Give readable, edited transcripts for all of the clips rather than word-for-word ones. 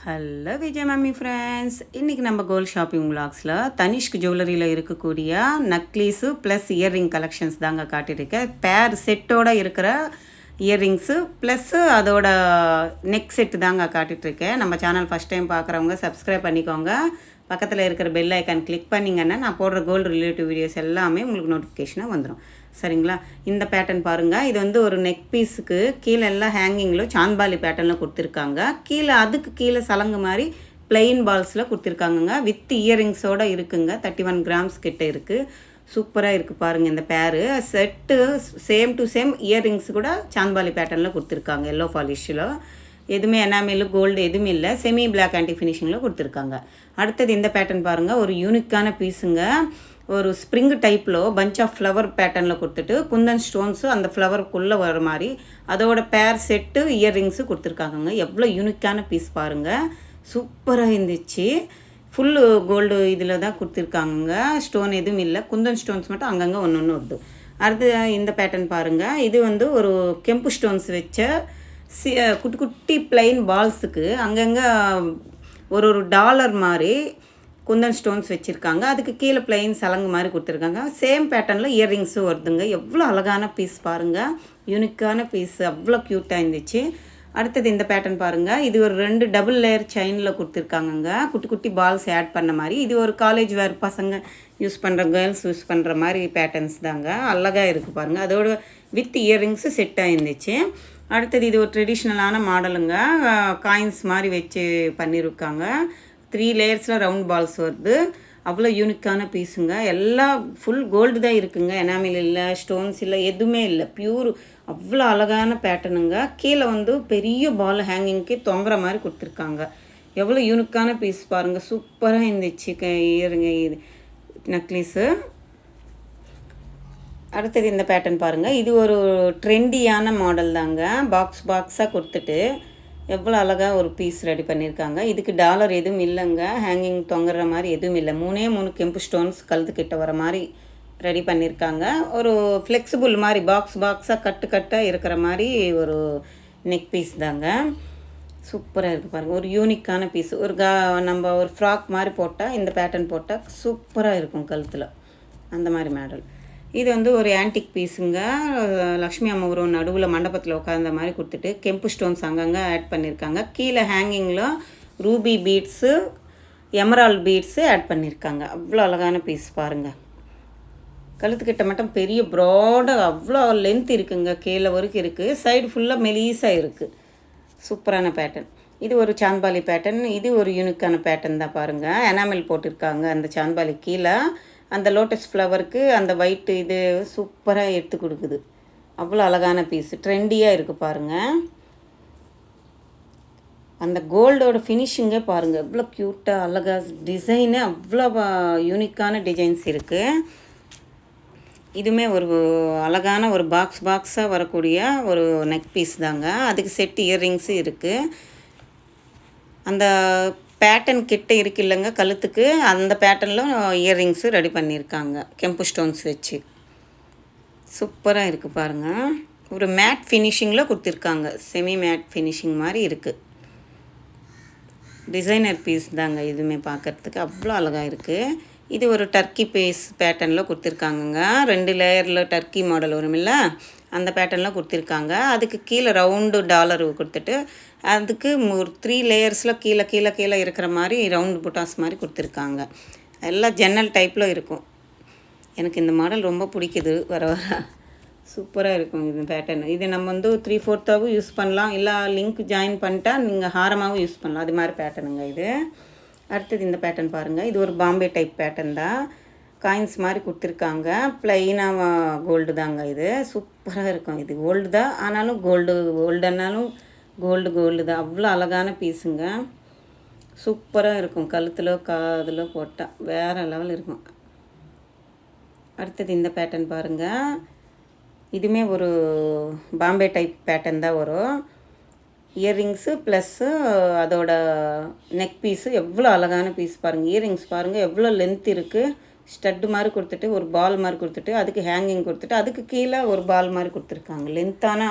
Hello Vijay mummy friends, இன்றைக்கி நம்ம gold shopping விலாக்ஸில் Tanishq ஜுவல்லரியில் இருக்கக்கூடிய நக்லீஸு ப்ளஸ் இயர்ரிங் கலெக்ஷன்ஸ் தாங்க காட்டியிருக்கேன். பேர் செட்டோடு இருக்கிற இயர்ரிங்ஸு ப்ளஸ்ஸு அதோட நெக் செட்டு தாங்க காட்டிகிட்ருக்கேன். நம்ம சேனல் ஃபஸ்ட் டைம் பார்க்குறவங்க சப்ஸ்கிரைப் பண்ணிக்கோங்க. பக்கத்தில் இருக்கிற பெல் ஐக்கான் கிளிக் பண்ணிங்கன்னா நான் போடுற கோல்டு ரிலேட்டிவ் வீடியோஸ் எல்லாமே உங்களுக்கு நோட்டிஃபிகேஷனாக வந்துடும். சரிங்களா? இந்த பேட்டர்ன் பாருங்கள். இது வந்து ஒரு நெக் பீஸுக்கு கீழே எல்லாம் ஹேங்கிங்கில் சாந்த்பாலி பேட்டர்னில் கொடுத்துருக்காங்க. கீழே அதுக்கு கீழே சலங்கு மாதிரி பிளெயின் பால்ஸில் கொடுத்துருக்காங்கங்க. வித் இயரிங்ஸோடு இருக்குங்க. 31 கிராம்ஸ் கிட்ட இருக்குது. சூப்பராக இருக்குது பாருங்கள். இந்த பேரு set same to same earrings கூட சாந்த்பாலி பேட்டர்னில் கொடுத்துருக்காங்க. எல்லோ பாலிஷில் எதுவுமே எனாமில் கோல்டு எதுவுமே இல்லை. செமி பிளாக் ஆன்டி ஃபினிஷிங்கில் கொடுத்துருக்காங்க. அடுத்தது இந்த பேட்டர்ன் பாருங்கள். ஒரு யூனிக்கான பீஸுங்க. ஒரு ஸ்ப்ரிங் டைப்பில் பஞ்ச் ஆஃப் ஃப்ளவர் பேட்டர்னில் கொடுத்துட்டு குந்தன் ஸ்டோன்ஸு அந்த ஃப்ளவருக்குள்ளே வர மாதிரி அதோட பேர் செட்டு இயர்ரிங்ஸு கொடுத்துருக்காங்கங்க. எவ்வளோ யூனிக்கான பீஸ் பாருங்கள். சூப்பராக இருந்துச்சு. ஃபுல்லு கோல்டு இதில் தான் கொடுத்துருக்காங்க. ஸ்டோன் எதுவும் இல்லை. குந்தன் ஸ்டோன்ஸ் மட்டும் அங்கங்கே ஒன்று ஒன்று வருது. அடுத்து இந்த பேட்டர்ன் பாருங்கள். இது வந்து ஒரு கெம்பு ஸ்டோன்ஸ் வச்ச குட்டி குட்டி பிளைன் பால்ஸுக்கு அங்கங்கே ஒரு டாலர் மாதிரி குந்தன் ஸ்டோன்ஸ் வச்சுருக்காங்க. அதுக்கு கீழே பிளைன் சலங்கு மாதிரி கொடுத்துருக்காங்க. சேம் பேட்டர்னில் இயர்ரிங்ஸும் வருதுங்க. எவ்வளோ அழகான பீஸ் பாருங்கள். யூனிக்கான பீஸ் அவ்வளோ க்யூட்டாக இருந்துச்சு. அடுத்தது இந்த பேட்டர்ன் பாருங்கள். இது ஒரு 2 டபுள் லேயர் செயினில் கொடுத்துருக்காங்கங்க. குட்டி குட்டி பால்ஸ் ஆட் பண்ண மாதிரி. இது ஒரு காலேஜ் வேர் பசங்க யூஸ் பண்ணுற கேர்ள்ஸ் யூஸ் பண்ணுற மாதிரி பேட்டர்ன்ஸ் தாங்க. அழகாக இருக்குது பாருங்கள். அதோட வித் இயர்ரிங்ஸு செட்டாக இருந்துச்சு. அடுத்தது இது ஒரு ட்ரெடிஷ்னலான மாடலுங்க. காயின்ஸ் மாதிரி வச்சு பண்ணியிருக்காங்க. 3 லேயர்ஸில் ரவுண்ட் பால்ஸ் வருது. அவ்வளோ யூனிக்கான பீஸுங்க. எல்லாம் ஃபுல் கோல்டு தான் இருக்குங்க. எனாமில் இல்லை, ஸ்டோன்ஸ் இல்லை, எதுவுமே இல்லை. பியூர் அவ்வளோ அழகான பேட்டர்னுங்க. கீழே வந்து பெரிய பால் ஹேங்கிங்க்கு தொங்குற மாதிரி கொடுத்துருக்காங்க. எவ்வளோ யூனிக்கான பீஸ் பாருங்கள். சூப்பராக இருந்துச்சு இயருங்க இது நக்லீஸு. அடுத்தது இந்த பேட்டர்ன் பாருங்கள். இது ஒரு ட்ரெண்டியான மாடல் தாங்க. பாக்ஸாக கொடுத்துட்டு எவ்வளோ அழகாக ஒரு பீஸ் ரெடி பண்ணியிருக்காங்க. இதுக்கு டாலர் எதுவும் இல்லைங்க. ஹேங்கிங் தொங்குற மாதிரி எதுவும் இல்லை. 3 கெம்பு ஸ்டோன்ஸ் கழுத்துக்கிட்ட வர மாதிரி ரெடி பண்ணியிருக்காங்க. ஒரு ஃப்ளெக்சிபிள் மாதிரி பாக்ஸாக கட்டாக இருக்கிற மாதிரி ஒரு நெக் பீஸ் தாங்க. சூப்பராக இருக்குது பாருங்கள். ஒரு யூனிக்கான பீஸ். நம்ம ஒரு ஃப்ராக் மாதிரி போட்டால் இந்த பேட்டர்ன் போட்டால் சூப்பராக இருக்கும் கழுத்தில். அந்த மாதிரி மாடல். இது வந்து ஒரு ஆன்டிக் பீஸுங்க. லக்ஷ்மி அம்மன் நடுவில் மண்டபத்தில் உட்காந்த மாதிரி கொடுத்துட்டு கெம்பு ஸ்டோன்ஸ் அங்கங்கே ஆட் பண்ணியிருக்காங்க. கீழே ஹேங்கிங்கில் ruby beads, emerald beads add பண்ணியிருக்காங்க. அவ்வளோ அழகான பீஸ் பாருங்கள். கழுத்துக்கிட்ட மட்டும் பெரிய ப்ராடாக அவ்வளோ லென்த் இருக்குங்க. கீழே வரைக்கும் இருக்குது. சைடு ஃபுல்லாக மெலீஸாக இருக்குது. சூப்பரான பேட்டர்ன். இது ஒரு சாந்த்பாலி பேட்டர்ன். இது ஒரு யூனிக்கான பேட்டர்ன் தான் பாருங்கள். எனாமல் போட்டிருக்காங்க அந்த சாந்த்பாலி கீழே. அந்த லோட்டஸ் ஃப்ளவருக்கு அந்த ஒயிட்டு இது சூப்பராக எடுத்து கொடுக்குது. அவ்வளோ அழகான பீஸு. ட்ரெண்டியாக இருக்குது பாருங்கள். அந்த கோல்டோட ஃபினிஷிங்கே பாருங்கள். எவ்வளோ க்யூட்டாக அழகாக டிசைனு அவ்வளோ யூனிக்கான டிசைன்ஸ் இருக்குது. இதுவுமே ஒரு அழகான ஒரு பாக்ஸாக வரக்கூடிய ஒரு நெக் பீஸ் தாங்க. அதுக்கு செட் இயர்ரிங்ஸு இருக்குது. அந்த பேட்டர்ன் கிட்ட இருக்கு இல்லைங்க கழுத்துக்கு, அந்த பேட்டர்னில் இயர்ரிங்ஸு ரெடி பண்ணியிருக்காங்க கெம்பு ஸ்டோன்ஸ் வச்சு. சூப்பராக இருக்குது பாருங்கள். ஒரு மேட் ஃபினிஷிங்கில் கொடுத்துருக்காங்க. செமி மேட் ஃபினிஷிங் மாதிரி இருக்குது. டிசைனர் பீஸ் தாங்க. இதுவுமே பார்க்குறதுக்கு அவ்வளோ அழகாக இருக்குது. இது ஒரு டர்க்கி பீஸ் பேட்டர்னில் கொடுத்துருக்காங்கங்க. 2 லேயரில் டர்க்கி மாடல் வருமில்ல, அந்த பேட்டர்னில் கொடுத்துருக்காங்க. அதுக்கு கீழே ரவுண்டு டாலர் கொடுத்துட்டு அதுக்கு ஒரு 3 லேயர்ஸில் கீழே இருக்கிற மாதிரி ரவுண்டு புட்டாஸ் மாதிரி கொடுத்துருக்காங்க. எல்லாம் ஜன்னல் டைப்பில் இருக்கும். எனக்கு இந்த மாடல் ரொம்ப பிடிக்குது. வர சூப்பராக இருக்கும் இது பேட்டர்ன். இது நம்ம வந்து 3/4 யூஸ் பண்ணலாம். இல்லை லிங்க் ஜாயின் பண்ணிட்டா நீங்கள் ஹாரமாகவும் யூஸ் பண்ணலாம். அது மாதிரி பேட்டர்னுங்க இது. அடுத்தது இந்த பேட்டர்ன் பாருங்கள். இது ஒரு பாம்பே டைப் பேட்டர்ன் தான். காயின்ஸ் மாதிரி கொடுத்துருக்காங்க. ப்ளைனாக கோல்டு தாங்க. இது சூப்பராக இருக்கும். இது கோல்டு தான், ஆனாலும் கோல்டுனாலும் கோல்டு தான். அவ்வளோ அழகான பீஸுங்க. சூப்பராக இருக்கும். கழுத்தில் காதில் போட்டால் வேறு லெவல் இருக்கும். அடுத்தது இந்த பேட்டர்ன் பாருங்கள். இதுவுமே ஒரு பாம்பே டைப் பேட்டர்ன் தான் வரும். இயர்ரிங்ஸு ப்ளஸ்ஸு அதோட நெக் பீஸு எவ்வளோ அழகான பீஸ் பாருங்கள். இயர்ரிங்ஸ் பாருங்கள் எவ்வளோ லென்த் இருக்குது. ஸ்டட்டு மாதிரி கொடுத்துட்டு ஒரு பால் மாதிரி கொடுத்துட்டு அதுக்கு ஹேங்கிங் கொடுத்துட்டு அதுக்கு கீழே ஒரு பால் மாதிரி கொடுத்துருக்காங்க. லென்த்தான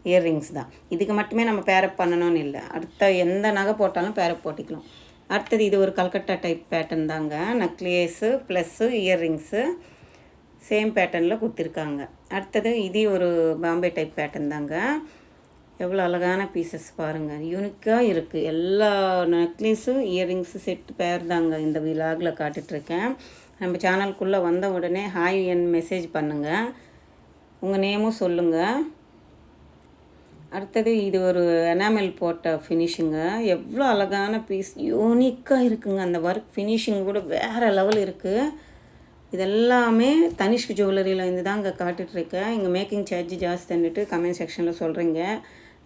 இயர்ரிங்ஸ் தான். இதுக்கு மட்டுமே நம்ம பேரப் பண்ணணும்னு இல்லை, அடுத்த எந்த நகை போட்டாலும் பேரப் போட்டிக்கலாம். அடுத்தது இது ஒரு கல்கட்டா டைப் பேட்டர்ன் தாங்க. நெக்லேஸு ப்ளஸ்ஸு இயர்ரிங்ஸு சேம் பேட்டர்னில் கொடுத்துருக்காங்க. அடுத்தது இது ஒரு பாம்பே டைப் பேட்டர்ன் தாங்க. எவ்வளோ அழகான பீசஸ் பாருங்கள், யூனிக்காக இருக்குது. எல்லா நெக்லேஸு இயர்ரிங்ஸு செட்டு பேர் தாங்க இந்த விலாகில் காட்டிகிட்ருக்கேன். நம்ம சேனலுக்குள்ளே வந்த உடனே ஹாய் என் மெசேஜ் பண்ணுங்கள், உங்கள் நேமும் சொல்லுங்கள். அடுத்தது இது ஒரு எனாமல் போட்ட ஃபினிஷிங்க. எவ்வளோ அழகான பீஸ், யூனிக்காக இருக்குங்க. அந்த ஒர்க் ஃபினிஷிங் கூட வேறு லெவல் இருக்குது. இதெல்லாமே தனிஷ்க் ஜுவல்லரியில் இருந்து தான் இங்கே காட்டிகிட்ருக்கேன். இங்கே மேக்கிங் சார்ஜ் ஜாஸ்தின்னுட்டு கமெண்ட் செக்ஷனில் சொல்கிறீங்க.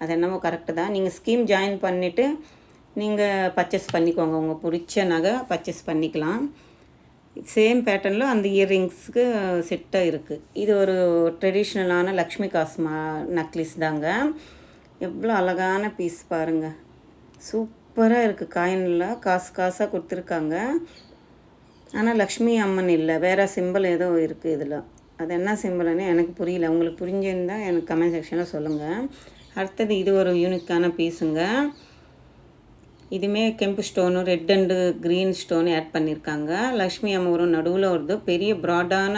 அது என்னமோ கரெக்டு தான். நீங்கள் ஸ்கீம் ஜாயின் பண்ணிவிட்டு நீங்கள் பர்ச்சேஸ் பண்ணிக்கோங்க, உங்கள் பிடிச்ச நகை பர்ச்சேஸ் பண்ணிக்கலாம். சேம் பேட்டர்னில் அந்த இயர்ரிங்ஸுக்கு செட்டாக இருக்குது. இது ஒரு ட்ரெடிஷ்னலான லக்ஷ்மி காஸ்மா நெக்லஸ் தாங்க. எவ்வளோ அழகான பீஸ் பாருங்கள், சூப்பராக இருக்குது. காயினில் காசாக கொடுத்துருக்காங்க. ஆனால் லக்ஷ்மி அம்மன் இல்லை, வேறு சிம்பிள் ஏதோ இருக்குது இதில். அது என்ன சிம்பிள்னு எனக்கு புரியல. உங்களுக்கு புரிஞ்சிருந்தால் எனக்கு கமெண்ட் செக்ஷனில் சொல்லுங்கள். அடுத்தது இது ஒரு யூனிக்கான பீஸுங்க. இதுவுமே கெம்பு stone red and green stone add பண்ணியிருக்காங்க. லக்ஷ்மி அம்மன் நடுவில் வருது, பெரிய ப்ராடான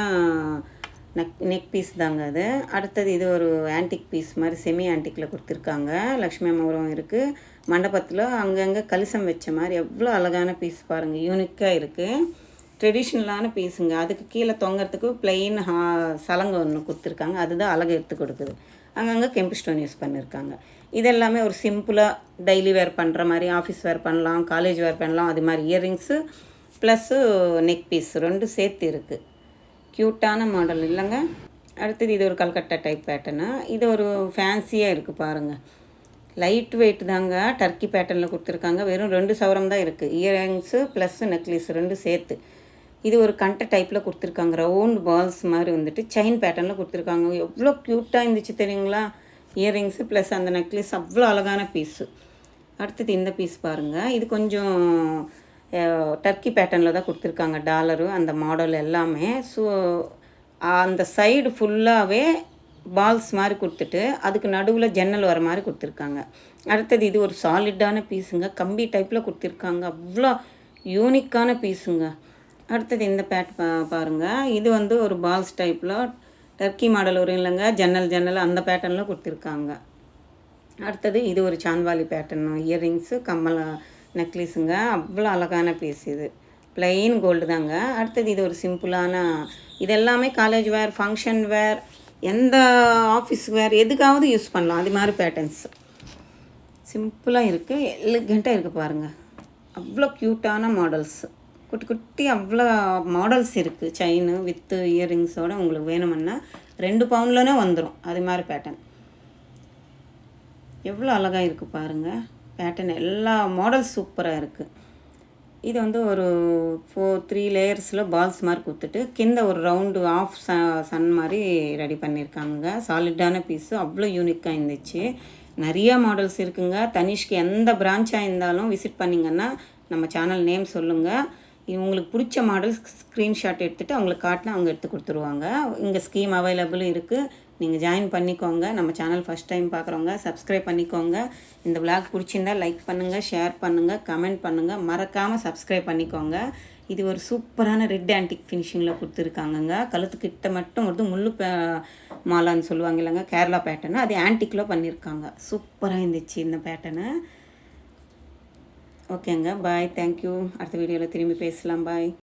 நெக் பீஸ் தாங்க அது. அடுத்தது இது ஒரு ஆன்டிக் பீஸ் மாதிரி செமி ஆன்டிக்கில் கொடுத்துருக்காங்க. லக்ஷ்மி அம்மன் இருக்குது. மண்டபத்தில் அங்கங்கே கலிசம் வச்ச மாதிரி எவ்வளோ அழகான பீஸ் பாருங்கள், யூனிக்காக இருக்குது. ட்ரெடிஷ்னலான பீஸுங்க. அதுக்கு கீழே தொங்கிறதுக்கு பிளெயின் சலங்கை ஒன்று கொடுத்துருக்காங்க, அதுதான் அழகை எடுத்து கொடுக்குது. அங்கங்கே கெம்பு ஸ்டோன் யூஸ் பண்ணியிருக்காங்க. இதெல்லாமே ஒரு சிம்பிளாக டெய்லி வேர் பண்ணுற மாதிரி, ஆஃபீஸ் வேர் பண்ணலாம், காலேஜ் வேர் பண்ணலாம். அது மாதிரி இயர்ரிங்ஸு ப்ளஸ்ஸு நெக் பீஸ் ரெண்டும் சேர்த்து இருக்குது. க்யூட்டான மாடல் இல்லைங்க. அடுத்தது இது ஒரு கல்கட்டா டைப் பேட்டர்னு. இது ஒரு ஃபேன்சியாக இருக்குது பாருங்கள், லைட் வெயிட் தாங்க. டர்க்கி பேட்டர்னில் கொடுத்துருக்காங்க. வெறும் 2 சவரம் தான் இருக்குது. இயர்ரிங்ஸு ப்ளஸ்ஸு நெக்லஸ் ரெண்டு சேர்த்து. இது ஒரு கண்டை டைப்பில் கொடுத்துருக்காங்க. ரவுண்ட் பால்ஸ் மாதிரி வந்துட்டு செயின் பேட்டர்னில் கொடுத்துருக்காங்க. எவ்வளோ க்யூட்டாக இருந்துச்சு தெரியுங்களா. இயர்ரிங்ஸு ப்ளஸ் அந்த நெக்லஸ் அவ்வளோ அழகான பீஸு. அடுத்தது இந்த பீஸ் பாருங்கள். இது கொஞ்சம் டர்க்கி பேட்டர்னில் தான் கொடுத்துருக்காங்க. டாலரு அந்த மாடல் எல்லாமே. ஸோ அந்த சைடு ஃபுல்லாகவே பால்ஸ் மாதிரி கொடுத்துட்டு அதுக்கு நடுவில் ஜன்னல் வர மாதிரி கொடுத்துருக்காங்க. அடுத்தது இது ஒரு சாலிட்டான பீஸுங்க. கம்பி டைப்பில் கொடுத்துருக்காங்க. அவ்வளோ யூனிக்கான பீஸுங்க. அடுத்தது இந்த பாருங்கள். இது வந்து ஒரு பால்ஸ் டைப்பில் டர்க்கி மாடல் வரும் இல்லைங்க, ஜன்னல் அந்த பேட்டர்னில் கொடுத்துருக்காங்க. அடுத்தது இது ஒரு சான்வாலி பேட்டர்னு இயர்ரிங்ஸு கம்மல் நெக்லஸுங்க. அவ்வளோ அழகான பீஸ். இது ப்ளைன் கோல்டு தாங்க. அடுத்தது இது ஒரு சிம்பிளான, இது எல்லாமே காலேஜ் வேர், ஃபங்க்ஷன் வேர், எந்த ஆஃபீஸ் வேர் எதுக்காவது யூஸ் பண்ணலாம். அது மாதிரி பேட்டர்ன்ஸ் சிம்பிளாக இருக்குது, எலிகண்ட்டாக இருக்குது பாருங்கள். அவ்வளோ க்யூட்டான மாடல்ஸ், குட்டி குட்டி அவ்வளோ மாடல்ஸ் இருக்குது. செயின் வித்து இயர்ரிங்ஸோடு உங்களுக்கு வேணுமுன்னா 2 பவுன்லனே வந்துடும். அது மாதிரி பேட்டர்ன் எவ்வளோ அழகாக இருக்குது பாருங்கள். பேட்டர்ன் எல்லா மாடல்ஸ் சூப்பராக இருக்குது. இது வந்து ஒரு 3 லேயர்ஸில் பால்ஸ் மாதிரி கொடுத்துட்டு கீழே ஒரு ரவுண்டு ஆஃப் சன் மாதிரி ரெடி பண்ணியிருக்காங்க. சாலிடான பீஸு, அவ்வளோ யூனிக்காக இருந்துச்சு. நிறையா மாடல்ஸ் இருக்குங்க. தனிஷ்க்கு எந்த பிரான்ச்சாக இருந்தாலும் விசிட் பண்ணிங்கன்னா நம்ம சேனல் நேம் சொல்லுங்கள். உங்களுக்கு பிடிச்ச மாடல் ஸ்க்ரீன்ஷாட் எடுத்துகிட்டு அவங்களுக்கு காட்டினா அவங்க எடுத்து கொடுத்துருவாங்க. இங்கே ஸ்கீம் அவைலபிள் இருக்குது, நீங்கள் ஜாயின் பண்ணிக்கோங்க. நம்ம சேனல் ஃபஸ்ட் டைம் பார்க்குறவங்க சப்ஸ்கிரைப் பண்ணிக்கோங்க. இந்த விளாக் பிடிச்சிருந்தால் லைக் பண்ணுங்கள், ஷேர் பண்ணுங்கள், கமெண்ட் பண்ணுங்கள், மறக்காமல் சப்ஸ்கிரைப் பண்ணிக்கோங்க. இது ஒரு சூப்பரான ரெட் ஆன்டிக் ஃபினிஷிங்கில் கொடுத்துருக்காங்கங்க. கழுத்துக்கிட்ட மட்டும் வருது, முள்ளு மாலான்னு சொல்லுவாங்க இல்லைங்க, கேரளா பேட்டர்னு. அது ஆன்டிக்கில் பண்ணியிருக்காங்க. சூப்பராக இருந்துச்சு இந்த பேட்டர்னு. ஓகேங்க, பாய், தேங்க்யூ. அடுத்த வீடியோவில் திரும்பி பேசலாம். பாய்.